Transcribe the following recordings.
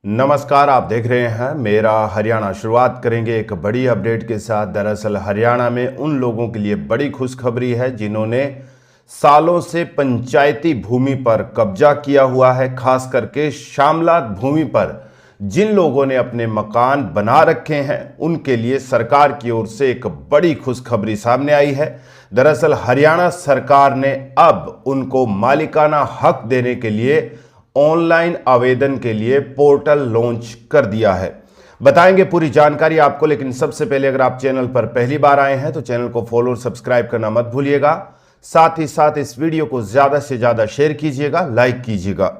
नमस्कार, आप देख रहे हैं मेरा हरियाणा। शुरुआत करेंगे एक बड़ी अपडेट के साथ। दरअसल हरियाणा में उन लोगों के लिए बड़ी खुशखबरी है जिन्होंने सालों से पंचायती भूमि पर कब्जा किया हुआ है। खास करके शामलात भूमि पर जिन लोगों ने अपने मकान बना रखे हैं उनके लिए सरकार की ओर से एक बड़ी खुशखबरी सामने आई है। दरअसल हरियाणा सरकार ने अब उनको मालिकाना हक देने के लिए ऑनलाइन आवेदन के लिए पोर्टल लॉन्च कर दिया है। बताएंगे पूरी जानकारी आपको, लेकिन सबसे पहले अगर आप चैनल पर पहली बार आए हैं तो चैनल को फॉलो और सब्सक्राइब करना मत भूलिएगा। साथ ही साथ इस वीडियो को ज्यादा से ज्यादा शेयर कीजिएगा, लाइक कीजिएगा।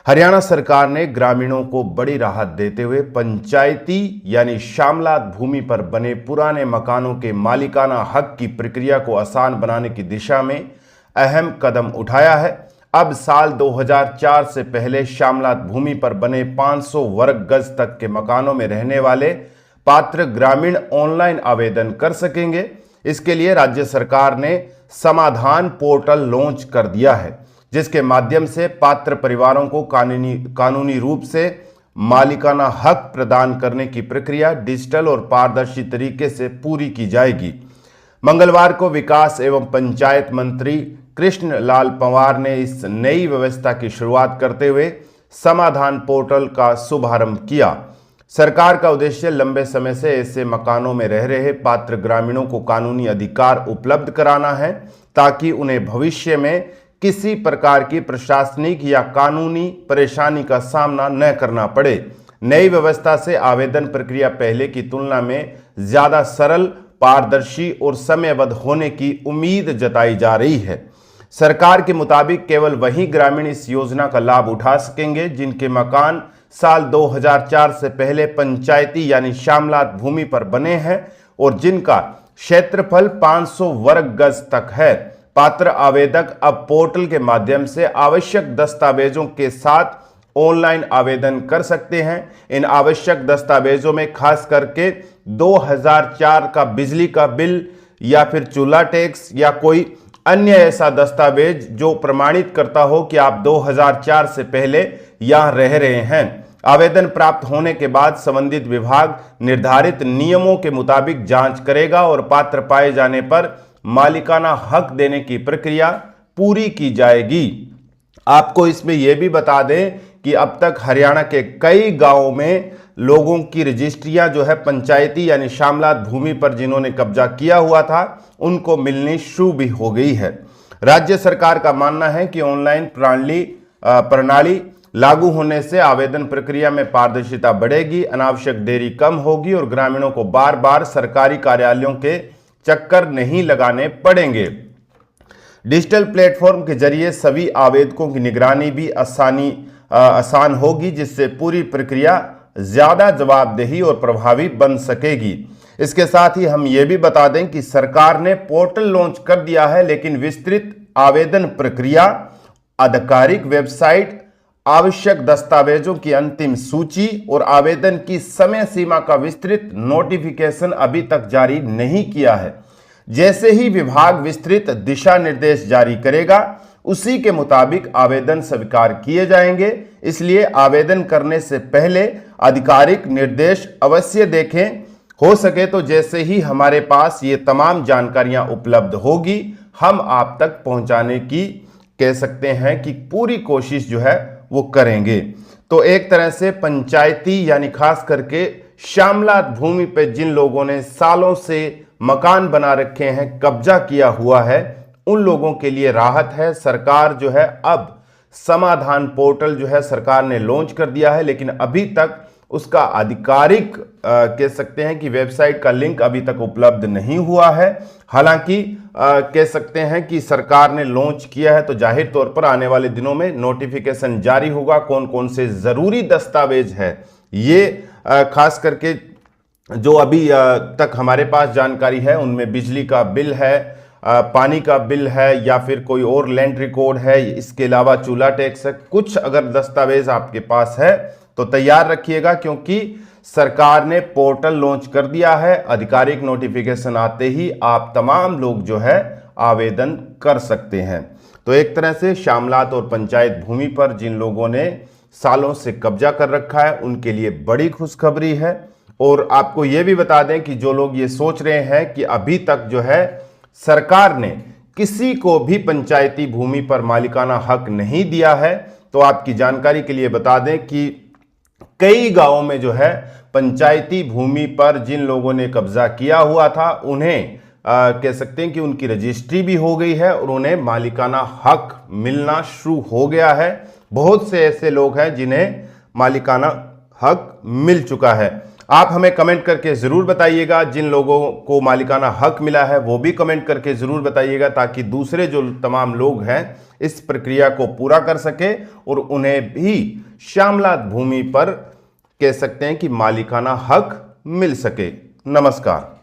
हरियाणा सरकार ने ग्रामीणों को बड़ी राहत देते हुए पंचायती यानी शामलात भूमि पर बने पुराने मकानों के मालिकाना हक की प्रक्रिया को आसान बनाने की दिशा में अहम कदम उठाया है। अब साल 2004 से पहले शामलात भूमि पर बने 500 वर्ग गज तक के मकानों में रहने वाले पात्र ग्रामीण ऑनलाइन आवेदन कर सकेंगे। इसके लिए राज्य सरकार ने समाधान पोर्टल लॉन्च कर दिया है, जिसके माध्यम से पात्र परिवारों को कानूनी रूप से मालिकाना हक प्रदान करने की प्रक्रिया डिजिटल और पारदर्शी तरीके से पूरी की जाएगी। मंगलवार को विकास एवं पंचायत मंत्री कृष्ण लाल पंवार ने इस नई व्यवस्था की शुरुआत करते हुए समाधान पोर्टल का शुभारंभ किया। सरकार का उद्देश्य लंबे समय से ऐसे मकानों में रह रहे पात्र ग्रामीणों को कानूनी अधिकार उपलब्ध कराना है, ताकि उन्हें भविष्य में किसी प्रकार की प्रशासनिक या कानूनी परेशानी का सामना न करना पड़े। नई व्यवस्था से आवेदन प्रक्रिया पहले की तुलना में ज्यादा सरल, पारदर्शी और समयबद्ध होने की उम्मीद जताई जा रही है। सरकार के मुताबिक केवल वही ग्रामीण इस योजना का लाभ उठा सकेंगे जिनके मकान साल 2004 से पहले पंचायती यानी शामलात भूमि पर बने हैं और जिनका क्षेत्रफल 500 वर्ग गज तक है। पात्र आवेदक अब पोर्टल के माध्यम से आवश्यक दस्तावेजों के साथ ऑनलाइन आवेदन कर सकते हैं। इन आवश्यक दस्तावेजों में खास करके 2004 का बिजली का बिल या फिर चूल्हा टैक्स या कोई अन्य ऐसा दस्तावेज जो प्रमाणित करता हो कि आप 2004 से पहले यहां रह रहे हैं। आवेदन प्राप्त होने के बाद संबंधित विभाग निर्धारित नियमों के मुताबिक जांच करेगा और पात्र पाए जाने पर मालिकाना हक देने की प्रक्रिया पूरी की जाएगी। आपको इसमें यह भी बता दें कि अब तक हरियाणा के कई गांवों में लोगों की रजिस्ट्रियां जो है पंचायती यानी शामलात भूमि पर जिन्होंने कब्जा किया हुआ था उनको मिलनी शुरू भी हो गई है। राज्य सरकार का मानना है कि ऑनलाइन प्रणाली लागू होने से आवेदन प्रक्रिया में पारदर्शिता बढ़ेगी, अनावश्यक देरी कम होगी और ग्रामीणों को बार बार सरकारी कार्यालयों के चक्कर नहीं लगाने पड़ेंगे। डिजिटल प्लेटफॉर्म के जरिए सभी आवेदकों की निगरानी भी आसान होगी, जिससे पूरी प्रक्रिया ज्यादा जवाबदेही और प्रभावी बन सकेगी। इसके साथ ही हम ये भी बता दें कि सरकार ने पोर्टल लॉन्च कर दिया है, लेकिन विस्तृत आवेदन प्रक्रिया, आधिकारिक वेबसाइट, आवश्यक दस्तावेजों की अंतिम सूची और आवेदन की समय सीमा का विस्तृत नोटिफिकेशन अभी तक जारी नहीं किया है। जैसे ही विभाग विस्तृत दिशा निर्देश जारी करेगा उसी के मुताबिक आवेदन स्वीकार किए जाएंगे। इसलिए आवेदन करने से पहले आधिकारिक निर्देश अवश्य देखें। हो सके तो जैसे ही हमारे पास ये तमाम जानकारियां उपलब्ध होगी हम आप तक पहुंचाने की कह सकते हैं कि पूरी कोशिश जो है वो करेंगे। तो एक तरह से पंचायती यानी खास करके शामलात भूमि पर जिन लोगों ने सालों से मकान बना रखे हैं, कब्जा किया हुआ है, उन लोगों के लिए राहत है। सरकार जो है अब समाधान पोर्टल जो है सरकार ने लॉन्च कर दिया है, लेकिन अभी तक उसका आधिकारिक कह सकते हैं कि वेबसाइट का लिंक अभी तक उपलब्ध नहीं हुआ है। हालांकि कह सकते हैं कि सरकार ने लॉन्च किया है तो जाहिर तौर पर आने वाले दिनों में नोटिफिकेशन जारी होगा। कौन कौन से जरूरी दस्तावेज है ये खास करके जो अभी तक हमारे पास जानकारी है उनमें बिजली का बिल है, पानी का बिल है या फिर कोई और लैंड रिकॉर्ड है, इसके अलावा चूल्हा टैक्स है। कुछ अगर दस्तावेज आपके पास है तो तैयार रखिएगा, क्योंकि सरकार ने पोर्टल लॉन्च कर दिया है। आधिकारिक नोटिफिकेशन आते ही आप तमाम लोग जो है आवेदन कर सकते हैं। तो एक तरह से शामलात और पंचायत भूमि पर जिन लोगों ने सालों से कब्जा कर रखा है, उनके लिए बड़ी खुशखबरी है। और आपको यह भी बता दें कि जो लोग ये सोच रहे हैं कि अभी तक जो है सरकार ने किसी को भी पंचायती भूमि पर मालिकाना हक नहीं दिया है, तो आपकी जानकारी के लिए बता दें कि कई गांवों में जो है पंचायती भूमि पर जिन लोगों ने कब्जा किया हुआ था उन्हें कह सकते हैं कि उनकी रजिस्ट्री भी हो गई है और उन्हें मालिकाना हक मिलना शुरू हो गया है। बहुत से ऐसे लोग हैं जिन्हें मालिकाना हक मिल चुका है। आप हमें कमेंट करके ज़रूर बताइएगा, जिन लोगों को मालिकाना हक मिला है वो भी कमेंट करके ज़रूर बताइएगा, ताकि दूसरे जो तमाम लोग हैं इस प्रक्रिया को पूरा कर सके और उन्हें भी श्यामलात भूमि पर कह सकते हैं कि मालिकाना हक मिल सके। नमस्कार।